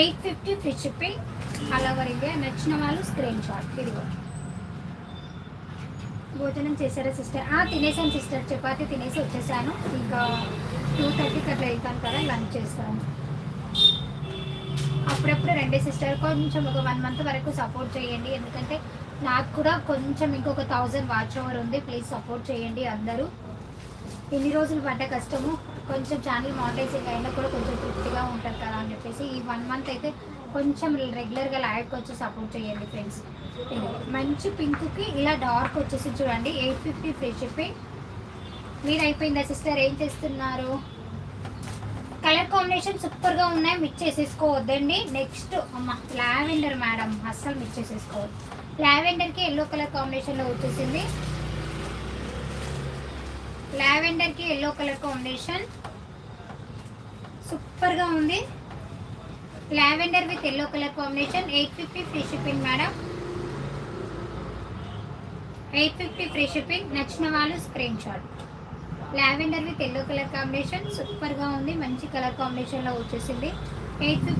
850 free shipping all over India. నచ్చిన వాళ్ళు screen shot. ఇదిగో భోజనం చేశారా సిస్టర్? తినేసాను సిస్టర్, చపాతి తినేసి వచ్చేసాను. ఇంకా 2:30కి అట్లా వెళ్తాను కదా, లంచ్ చేస్తాను. అప్పుడప్పుడు రండి సిస్టర్, కొంచెం ఒక 1 మంత్ వరకు సపోర్ట్ చేయండి. ఎందుకంటే నాకు కూడా కొంచెం ఇంకొక 1000 వాచ్ ఓవర్ ఉంది. ప్లీజ్ సపోర్ట్ చేయండి అందరూ. ఇన్ని రోజులు పడ్డ కష్టము కొంచెం ఛానల్ మానిటైజింగ్ అయినా కూడా కొంచెం తృప్తిగా ఉంటుంది కదా అని చెప్పేసి ఈ 1 మంత్ అయితే కొంచెం రెగ్యులర్గా లైవ్కి వచ్చి సపోర్ట్ చేయండి ఫ్రెండ్స్. మంచి పింక్కి ఇలా డార్క్ వచ్చేసి చూడండి 850 ఫ్రీ షిప్పింగ్. మీరు అయిపోయిందా సిస్టర్? ఏం చేస్తున్నారు? కలర్ కాంబినేషన్ సూపర్గా ఉన్నాయి, మిక్స్ చేసేసుకోవద్దండి. నెక్స్ట్ అమ్మ లావెండర్ మేడం, అస్సలు మిక్స్ చేసేసుకోవద్దు. లావెండర్కి ఎల్లో కలర్ కాంబినేషన్లో వచ్చేసింది. లావెండర్కి ఎల్లో కలర్ కాంబినేషన్ సూపర్గా ఉంది. Lavender with yellow colour combination 850 free shipping madam. 850 free shipping. నచ్చిన వాళ్ళు screen shot. Lavender with yellow colour combination సూపర్గా ఉంది, మంచి కలర్ కాంబినేషన్లో వచ్చేసింది. 850